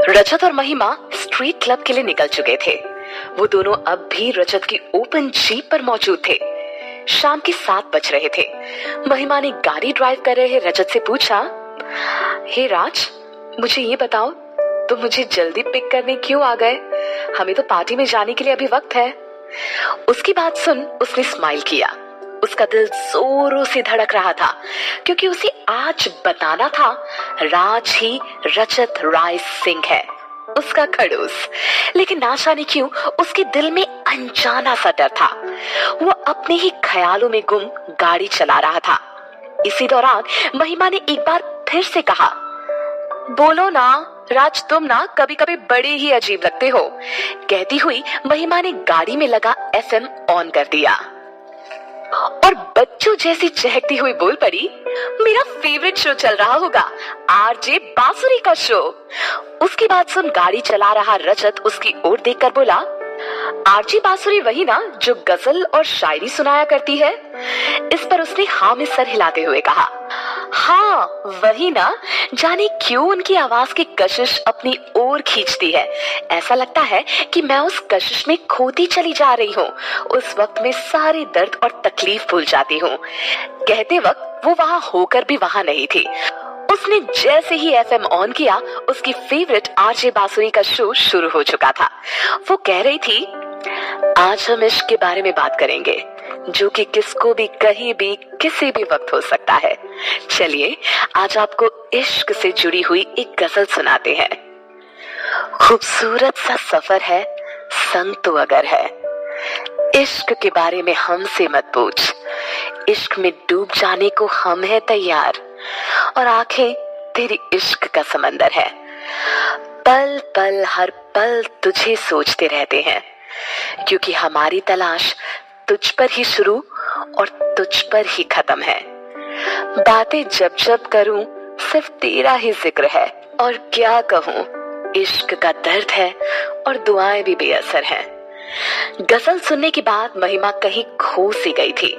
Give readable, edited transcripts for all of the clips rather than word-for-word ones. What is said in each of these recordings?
रजत और महिमा street club के लिए निकल चुके थे। वो दोनों अब भी रजत की ओपन जीप पर मौजूद थे। शाम के 7 बज रहे थे। महिमा ने गाड़ी ड्राइव कर रहे रजत से पूछा, हे राज, मुझे ये बताओ, तुम मुझे जल्दी पिक करने क्यों आ गए? हमें तो पार्टी में जाने के लिए अभी वक्त है। उसकी बात सुन उसने स्माइल किया। उसका दिल जोरों से धड़क रहा था क्योंकि उसे आज बताना था राज ही रजत राय सिंह है, उसका खड़ूस। लेकिन ना जाने क्यों उसके दिल में अनजाना सा डर था। वो अपने ही ख्यालों में गुम गाड़ी चला रहा था। इसी दौरान महिमा ने एक बार फिर से कहा, बोलो ना राज, तुम ना कभी कभी बड़े ही अजीब लगते हो। कहती हुई महिमा ने गाड़ी में लगा एफएम ऑन कर दिया और बच्चों जैसी चहकती हुई बोल पड़ी, मेरा फेवरेट शो चल रहा होगा, आरजे बांसुरी का शो। उसकी बात सुन गाड़ी चला रहा रजत उसकी ओर देखकर बोला, आरजे बांसुरी वही ना जो गजल और शायरी सुनाया करती है? इस पर उसने हाँ में सर हिलाते हुए कहा, हाँ वही ना। जाने क्यों उनकी आवाज की कशिश अपनी ओर खींचती है। ऐसा लगता है कि मैं उस कशिश में खोती चली जा रही हूँ। उस वक्त में सारे दर्द और तकलीफ भूल जाती हूँ। कहते वक्त वो वहाँ होकर भी वहाँ नहीं थी। उसने जैसे ही एफएम ऑन किया, उसकी फेवरेट आरजे बांसुरी का शो शुरू हो चुका था। वो कह रही थी, आज हम इश्क के बारे में बात करेंगे, जो कि किसको भी कहीं भी किसी भी वक्त हो सकता है। चलिए आज आपको इश्क से जुड़ी हुई एक गजल सुनाते हैं। खूबसूरत सा सफर है, संग तो अगर है, इश्क के बारे में हमसे मत पूछ। इश्क में डूब जाने को हम है तैयार, और आंखें तेरी इश्क का समंदर है। पल पल हर पल तुझे सोचते रहते हैं, क्योंकि हमारी तलाश तुझ पर ही शुरू और तुझ पर ही खत्म है। बातें जब जब करूं सिर्फ तेरा ही जिक्र है, और क्या कहूं, इश्क का दर्द है और दुआएं भी बेअसर हैं। गजल सुनने के बाद महिमा कहीं खो सी गई थी।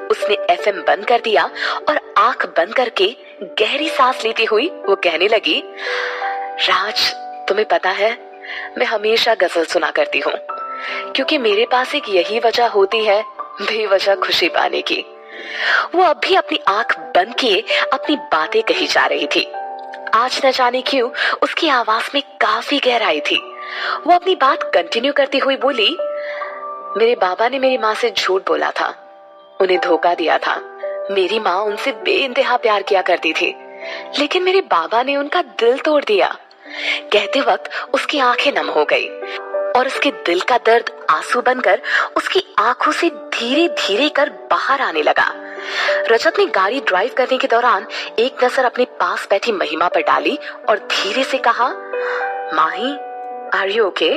उसने एफएम बंद कर दिया और आंख बंद करके गहरी सांस लेती हुई वो कहने लगी, राज तुम्हें पता है, मैं हमेशा गजल सुना करती हूँ, क्योंकि मेरे पास एक यही वजह होती है बेवजह खुशी पाने की। वो अब भी अपनी आंख बंद किए अपनी बातें कही जा रही थी। आज न जाने क्यों उसकी आवाज में काफी गहराई थी। वो अपनी बात कंटिन्यू करती हुई बोली, मेरे बाबा ने मेरी माँ से झूठ बोला था, उन्हें धोखा दिया था। मेरी माँ उनसे बेइंतहा प्यार किया करती थी, लेकिन मेरे बाबा ने उनका दिल तोड़ दिया। कहते वक्त उसकी आंखें नम हो गई और उसके दिल का दर्द आंसू बनकर उसकी आंखों से धीरे धीरे कर बाहर आने लगा। रजत ने गाड़ी ड्राइव करने के दौरान एक नजर अपने पास बैठी महिमा पर डाली और धीरे से कहा, माही, आर यू ओके?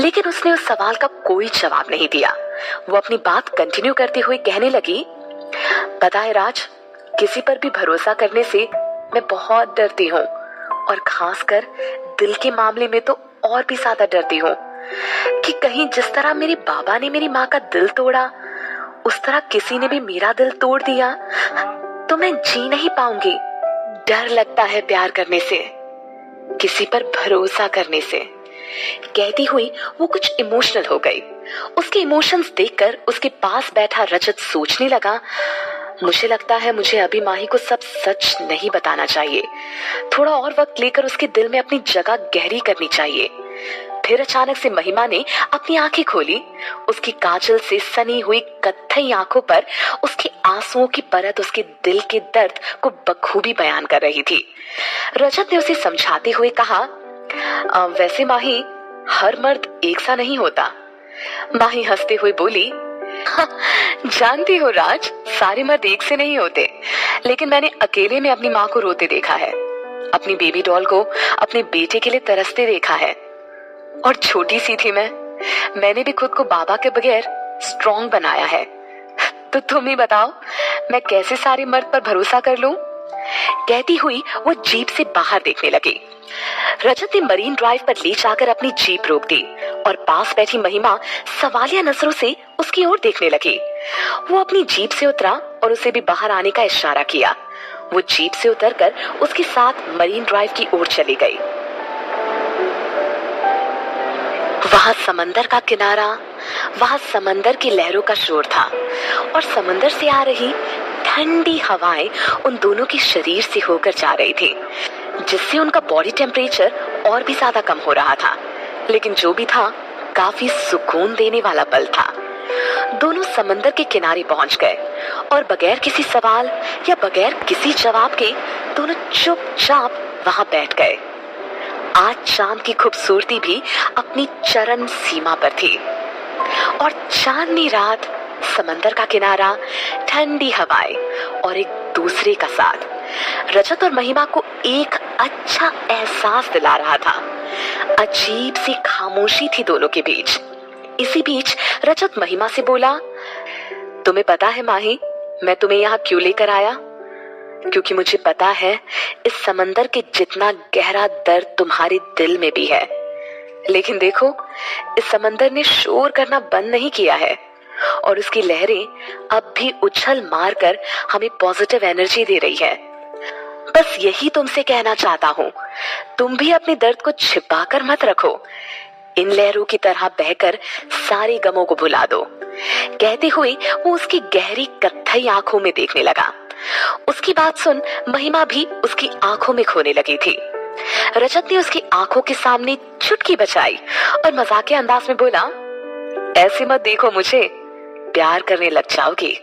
लेकिन उसने उस सवाल का कोई जवाब नहीं दिया। वो अपनी बात कंटिन्यू करते हुए कहने लगी, पता है राज, किसी पर भी भरोसा करने से मैं बहुत डरती हूँ, और खासकर दिल के मामले में तो और भी ज्यादा डरती हूँ कि कहीं जिस तरह मेरे बाबा ने मेरी माँ का दिल तोड़ा, उस तरह किसी ने भी मेरा दिल तोड़ दिया तो मैं जी नहीं पाऊंगी। डर लगता है प्यार करने से, किसी पर भरोसा करने से। कहती हुई वो कुछ इमोशनल हो गई। उसके इमोशंस देखकर उसके पास बैठा रजत सोचने लगा, मुझे लगता है मुझे अभी माही को सब सच नहीं बताना चाहिए। थोड़ा और वक्त लेकर उसके दिल में अपनी जगह गहरी करनी चाहिए। फिर अचानक से महिमा ने अपनी आंखें खोली। उसकी काजल से सनी हुई कत्थई आंखों पर उसके आंसुओं की परत उसके दिल के दर्द को बखूबी बयान कर रही थी। रजत ने उसे समझाते हुए कहा, वैसे माही, हर मर्द एक सा नहीं होता। माही हंसते हुए बोली, हाँ, जानती हो राज, सारे मर्द एक से नहीं होते, लेकिन मैंने अकेले में अपनी माँ को रोते देखा है, अपनी बेबी डॉल को अपने बेटे के लिए तरसते देखा है। और छोटी सी थी मैंने भी खुद को बाबा के बगैर स्ट्रॉन्ग बनाया है। तो तुम ही बताओ, मैं कैसे सारे मर्द पर भरोसा कर लूं? कहती हुई वो जीप से बाहर देखने लगी। रजत ने मरीन ड्राइव पर ले जाकर अपनी जीप रोक दी और पास बैठी महिमा सवालिया नजरों से उसकी ओर देखने लगी। वो अपनी जीप से उतरा और उसे भी बाहर आने का इशारा किया। वो जीप से उतरकर उसके साथ मरीन ड्राइव की ओर चली गई। वहां समंदर का किनारा, वहां समंदर की लहरों का शोर था और समंदर से आ रही ठंडी हवाएं उन दोनों के शरीर से होकर जा रही थी, जिससे उनका बॉडी टेम्परेचर और भी ज्यादा कम हो रहा था। लेकिन जो भी था, काफी सुकून देने वाला पल था। दोनों समंदर के किनारे पहुंच गए और बगैर किसी सवाल या बगैर किसी जवाब के दोनों चुपचाप वहां बैठ गए। आज शाम की खूबसूरती भी अपनी चरम सीमा पर थी और चांदनी रात, समंदर का किनारा, ठंडी हवाएं और एक दूसरे का साथ रजत और महिमा को एक अच्छा एहसास दिला रहा था। अजीब सी खामोशी थी दोनों के बीच। इसी बीच रजत महिमा से बोला, तुम्हें पता है माही, मैं तुम्हें यहाँ क्यों लेकर आया? क्योंकि मुझे पता है इस समंदर के जितना गहरा दर्द तुम्हारे दिल में भी है। लेकिन देखो, इस समंदर ने शोर करना बंद नहीं किया है और उसकी लहरें अब भी उछल मारकर हमें पॉजिटिव एनर्जी दे रही है। बस यही तुमसे कहना चाहता हूँ, तुम भी अपने दर्द को छिपा कर मत रखो। इन लहरों की तरह बहकर सारे गमों को भुला दो। कहते हुए वो उसकी गहरी कत्थई आंखों में देखने लगा। उसकी बात सुन महिमा भी उसकी आंखों में खोने लगी थी। रजत ने उसकी आंखों के सामने चुटकी बजाई और मजाकिया अंदाज में बोला, ऐसे मत देखो मुझे, प्यार करने लग जाओगी।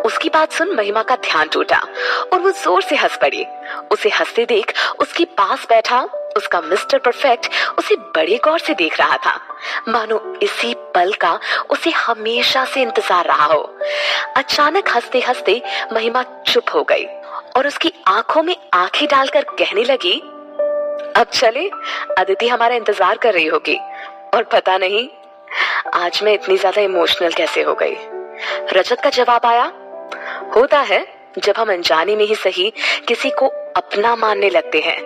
उसकी बात सुन महिमा का ध्यान टूटा और वो जोर से हंस पड़ी। उसे हंसते देख उसके पास बैठा उसका मिस्टर परफेक्ट उसे बड़े गौर से देख रहा था, मानो इसी पल का उसे हमेशा से इंतजार रहा हो। अचानक हंसते हंसते महिमा चुप हो गई और उसकी आंखों में आंखें डालकर कहने लगी, अब चले, अदिति हमारा इंतजार कर रही होगी। और पता नहीं आज मैं इतनी ज्यादा इमोशनल कैसे हो गई। रजत का जवाब आया, होता है जब हम अनजाने में ही सही किसी को अपना मानने लगते हैं,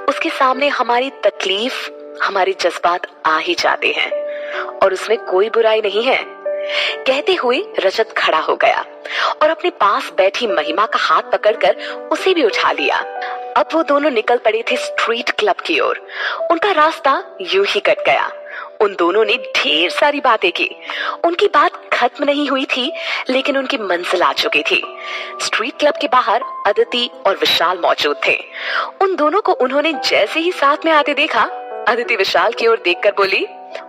उसके सामने हमारी तकलीफ, हमारे जज्बात आ ही जाते हैं और उसमें कोई बुराई नहीं है। कहते हुए रजत खड़ा हो गया और अपने पास बैठी महिमा का हाथ पकड़कर उसे भी उठा लिया। अब वो दोनों निकल पड़े थे स्ट्रीट क्लब की ओर। उनका रास्ता यूं ही कट गया। उन दोनों ने ढेर सारी बातें की। उनकी बात खत्म नहीं हुई थी, लेकिन उनकी मंजिल आ चुकी थी। स्ट्रीट क्लब के बाहर अदिति और विशाल मौजूद थे। उन दोनों को उन्होंने जैसे ही साथ में आते देखा, अदिति विशाल की ओर देखकर बोली,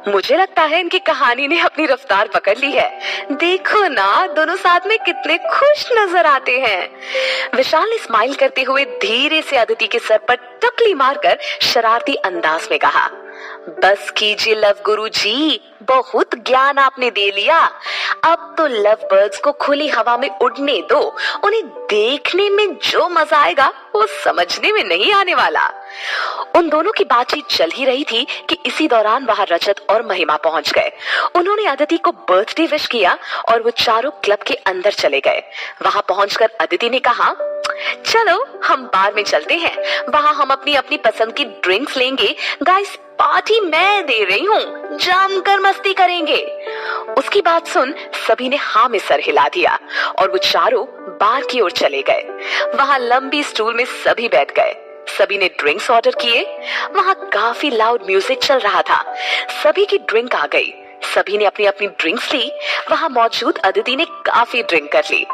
मुझे लगता है इनकी कहानी ने अपनी रफ्तार पकड़ ली है। देखो ना, दोनों साथ में कितने खुश नजर आते हैं। विशाल ने स्माइल करते हुए धीरे से अदिति के सर पर टकली मारकर शरारती अंदाज में कहा, बस कीजिए लव गुरु जी, बहुत ज्ञान आपने दे लिया। अब तो लव बर्ड्स को खुली हवा में उड़ने दो, उन्हें देखने में जो मजा आएगा वो समझने में नहीं आने वाला। उन दोनों की बातचीत चल ही रही थी कि इसी दौरान वहां रजत और महिमा पहुंच गए। उन्होंने अदिति को बर्थडे विश किया और वो चारों क्लब के अंदर चले गए। वहां पहुंचकर अदिति ने कहा, चलो हम बार में चलते हैं, वहां हम अपनी अपनी पसंद की ड्रिंक्स लेंगे। गाइस, पार्टी मैं दे रही हूँ, जमकर मस्ती करेंगे। उसकी बात सुन सभी ने हाँ में सर हिला दिया और वो चारों बार की ओर चले गए। वहां लंबी स्टूल में सभी बैठ गए। सभी ने ड्रिंक्स ऑर्डर किए। वहां काफी लाउड म्यूजिक चल रहा था। सभी की ड्रिंक आ गई। सभी ने अपनी अपनी ड्रिंक्स ली। वहां मौजूद अदिति ने काफी ड्रिंक कर ली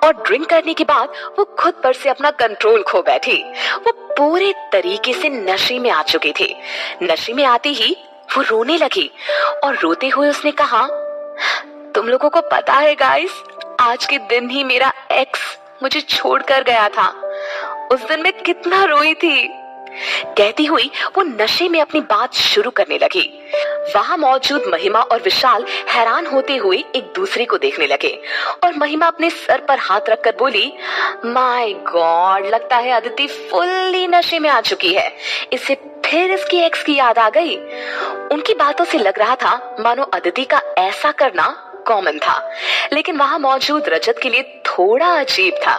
और ड्रिंक करने के बाद वो खुद पर से अपना कंट्रोल खो बैठी। वो पूरे तरीके से नशे में आ चुकी थी। नशे में आते ही वो रोने लगी और रोते हुए उसने कहा, तुम लोगों को पता है गाइस, आज के दिन ही मेरा एक्स मुझे छोड़कर गया था। उस दिन मैं कितना रोई थी। कहती हुई वो नशे में अपनी बात शुरू करने लगी। वहां मौजूद महिमा और विशाल हैरान होते हुए एक दूसरे को देखने लगे और महिमा अपने सर पर हाथ रखकर बोली, माय गॉड, लगता है अदिति फुल्ली नशे में आ चुकी है। इसे फिर इसकी एक्स की याद आ गई। उनकी बातों से लग रहा था मानो अदिति का ऐसा करना कॉमन था, लेकिन वहां मौजूद रजत के लिए थोड़ा अजीब था।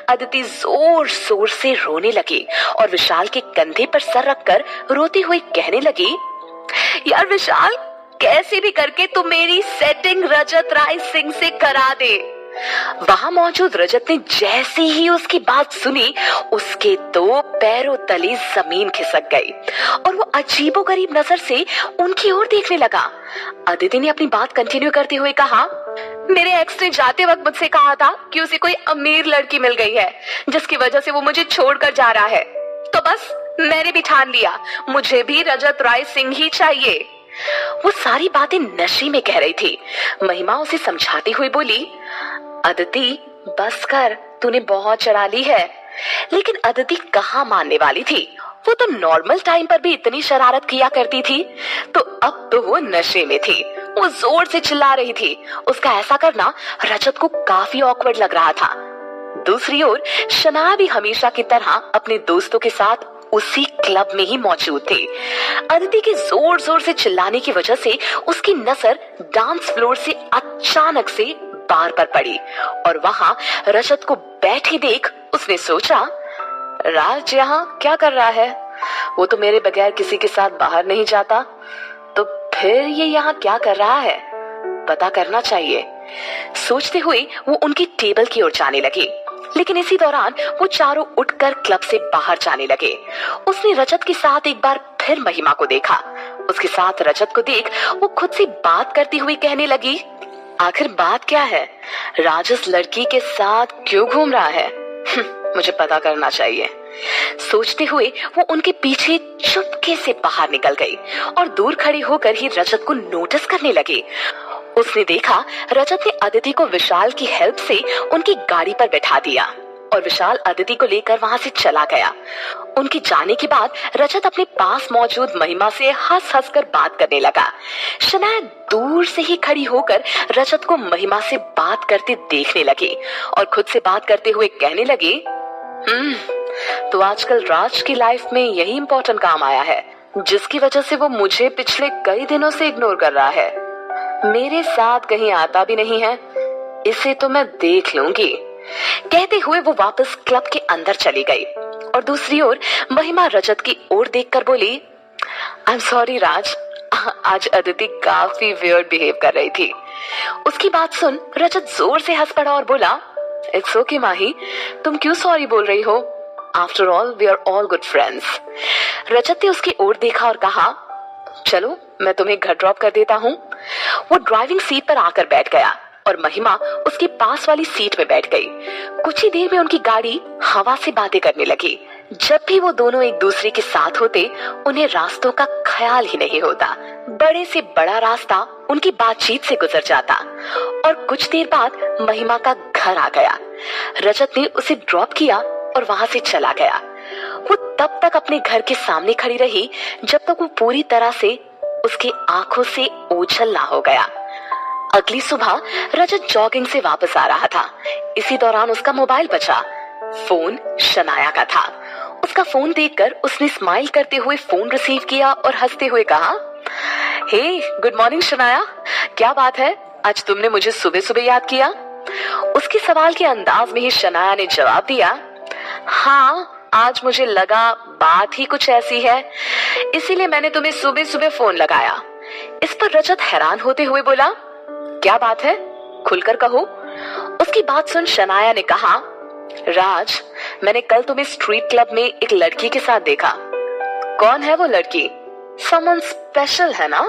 अदिति जोर जोर से रोने लगी और विशाल के कंधे पर सर रखकर रोती हुई कहने लगी, यार विशाल, कैसे भी करके तू मेरी सेटिंग रजत राय सिंह से करा दे। वहां मौजूद रजत ने जैसे ही उसकी बात सुनी, उसके तो पैरों तले जमीन खिसक गई और वो अजीबोगरीब नजर से उनकी ओर देखने लगा। अदिति ने अपनी बात कंटिन्यू करते हुए कहा, मेरे एक्स ने जाते वक्त मुझसे कहा था कि उसे कोई अमीर लड़की मिल गई है जिसकी वजह से वो मुझे छोड़कर जा रहा है, तो बस मैंने भी ठान लिया, मुझे भी रजत राय सिंह ही चाहिए। वो सारी बातें नशे में कह रही थी। महिमा उसे समझाती हुई बोली, अदिति बस कर, तूने बहुत चढ़ा ली है। लेकिन अदिति कहाँ मानने वाली थी। वो तो नॉर्मल टाइम पर भी इतनी शरारत किया करती थी, तो अब तो वो नशे में थी। वो जोर से चिल्ला रही थी। उसका ऐसा करना रजत को काफी ऑकवर्ड लग रहा था। दूसरी ओर शनाया भी हमेशा की तरह अपने दोस्तों के साथ उसी क्लब में ही मौजूद थे। अदिति के जोर जोर से चिल्लाने की वजह से उसकी नजर डांस फ्लोर से अचानक से बार पर पड़ी और वहां रजत को बैठी देख उसने सोचा, राज यहाँ क्या कर रहा है? वो तो मेरे बगैर किसी के साथ बाहर नहीं जाता, तो फिर ये यहाँ क्या कर रहा है? पता करना चाहिए। सोचते हुए वो उनकी टेबल की ओर जाने लगी, लेकिन इसी दौरान वो चारों उठकर क्लब से बाहर जाने लगे। उसने रजत के साथ एक बार फिर महिमा को देखा। उसके साथ रजत को देख वो खुद से बात करती हुई कहने लगी, आखिर बात क्या है? राज इस लड़की के साथ क्यों घूम रहा है? मुझे पता करना चाहिए। सोचते हुए वो उनके पीछे चुपके से बाहर निकल गई और दूर खड़ी होकर ही रजत को नोटिस करने लगी। उसने देखा रजत ने अदिति को विशाल की हेल्प से उनकी गाड़ी पर बैठा दिया और विशाल अदिति को लेकर वहां से चला गया। उनके जाने के बाद रजत अपने पास मौजूद महिमा से हंस हंस कर बात करने लगा। शनाया दूर से ही खड़ी होकर रजत को महिमा से बात करते देखने लगी और खुद से बात करते हुए कहने लगी, तो आजकल राज की लाइफ में यही इम्पोर्टेंट काम आया है जिसकी वजह से वो मुझे पिछले कई दिनों से इग्नोर कर रहा है। मेरे साथ कहीं आता भी नहीं है, इसे तो मैं देख लूंगी। कहते हुए वो वापस क्लब के अंदर चली गई और दूसरी ओर महिमा रजत की ओर देखकर बोली, आई एम सॉरी राज, आज अदिति काफी वियर्ड बिहेव कर रही थी। उसकी बात सुन रजत जोर से हंस पड़ा और बोला, इट्स ओके माही, तुम क्यों सॉरी बोल रही हो? After all we are all good friends. Rajat ने उसकी ओर देखा और कहा, चलो मैं तुम्हें घर ड्रॉप कर देता हूँ। वो ड्राइविंग सीट पर आकर बैठ गया और महिमा उसके पास वाली सीट में बैठ गई। कुछ ही देर में उनकी गाड़ी हवा से बातें करने लगी। जब भी वो दोनों एक दूसरे के साथ होते उन्हें रास्तों का ख्याल ही नहीं होता। बड़े से बड़ा रास्ता उनकी बातचीत से गुजर जाता और कुछ देर बाद महिमा का घर आ गया। रजत ने उसे ड्रॉप किया और वहां से चला गया। वो तब तक अपने घर के सामने खड़ी रही जब तक वो पूरी तरह से उसकी आंखों से ओझल ना हो गया। अगली सुबह रजत जॉगिंग से वापस आ रहा था। इसी दौरान उसका मोबाइल बजा। फोन शनाया का था। उसका फोन देखकर उसने स्माइल करते हुए फोन रिसीव किया और हंसते हुए कहा, हे गुड मॉर्निंग शनाया, क्या बात है, आज तुमने मुझे सुबह सुबह याद किया? उसके सवाल के अंदाज में ही शनाया ने जवाब दिया, हाँ आज मुझे लगा बात ही कुछ ऐसी है, इसीलिए मैंने तुम्हें सुबह सुबह फोन लगाया। इस पर रजत हैरान होते हुए बोला, क्या बात है, खुलकर कहो। उसकी बात सुन शनाया ने कहा, राज मैंने कल तुम्हें स्ट्रीट क्लब में एक लड़की के साथ देखा। कौन है वो लड़की? समवन स्पेशल है ना?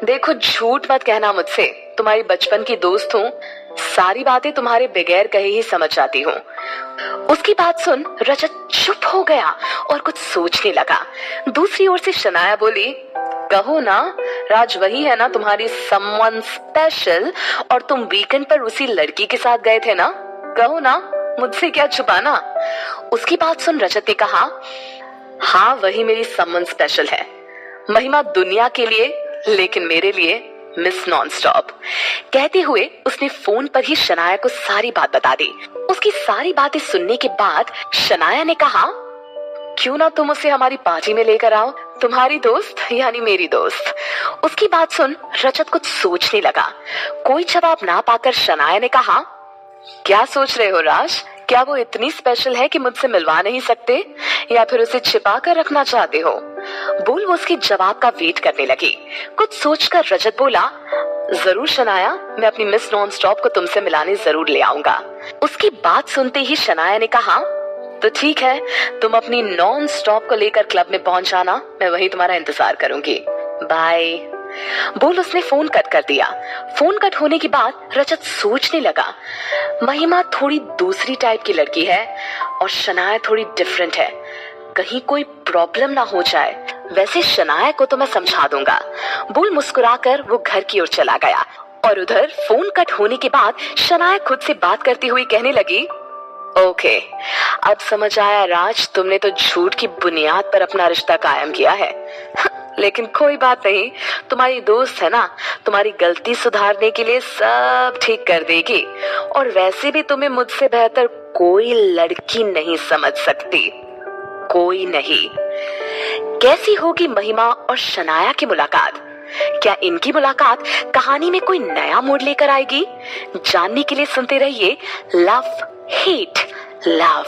देखो झूठ मत कहना मुझसे, तुम्हारी बचपन की दोस्त हूँ, सारी बातें तुम्हारे बगैर कहे ही समझ जाती हूँ। उसकी बात सुन रजत चुप हो गया और कुछ सोचने लगा। दूसरी ओर से शनाया बोली, कहो ना, राज वही है ना तुम्हारी समवन स्पेशल, और तुम वीकेंड पर उसी लड़की के साथ गए थे ना? कहो ना, मुझसे क्या छुपाना। उसकी बात सुन रजत ने कहा, हाँ वही मेरी समवन स्पेशल है, महिमा दुनिया के लिए, लेकिन मेरे लिए मिस नॉन स्टॉप। कहते हुए उसने फोन पर ही शनाया को सारी बात बता दी। उसकी सारी बातें सुनने के बाद शनाया ने कहा, क्यों ना तुम उसे हमारी पार्टी में लेकर आओ, तुम्हारी दोस्त यानी मेरी दोस्त। उसकी बात सुन रजत कुछ सोचने लगा। कोई जवाब ना पाकर शनाया ने कहा, क्या सोच रहे हो राज, क्या वो इतनी स्पेशल है कि मुझसे मिलवा नहीं सकते, या फिर उसे छिपा कर रखना चाहते हो? बोल वो उसके जवाब का वेट करने लगी। कुछ सोचकर रजत बोला, जरूर शनाया, मैं अपनी मिस नॉन स्टॉप को तुमसे मिलाने जरूर ले आऊंगा। उसकी बात सुनते ही शनाया ने कहा, तो ठीक है, तुम अपनी नॉन स्टॉप को लेकर क्लब में पहुंच जाना, मैं वहीं तुम्हारा इंतजार करूंगी, बाय। बोल उसने फोन कट कर दिया। फोन कट होने के बाद रजत सोचने लगा, महिमा थोड़ी दूसरी टाइप की लड़की है और शनाया थोड़ी डिफरेंट है, कहीं कोई प्रॉब्लम ना हो जाए। वैसे शनाया को तो मैं समझा दूंगा। बोल मुस्कुराकर वो घर की ओर चला गया और उधर फोन कट होने के बाद शनाया खुद से बात करती हुई कहने लगी, ओके, अब समझ आया राज, तुमने तो झूठ की बुनियाद पर अपना रिश्ता कायम किया है। लेकिन कोई बात नहीं, तुम्हारी दोस्त है ना, तुम्हारी गलती सुधारने के लिए सब ठीक कर देगी। और वैसे भी तुम्हें मुझसे बेहतर कोई लड़की नहीं समझ सकती, कोई नहीं। कैसी होगी महिमा और शनाया की मुलाकात? क्या इनकी मुलाकात कहानी में कोई नया मोड़ लेकर आएगी? जानने के लिए सुनते रहिए लव हेट लव।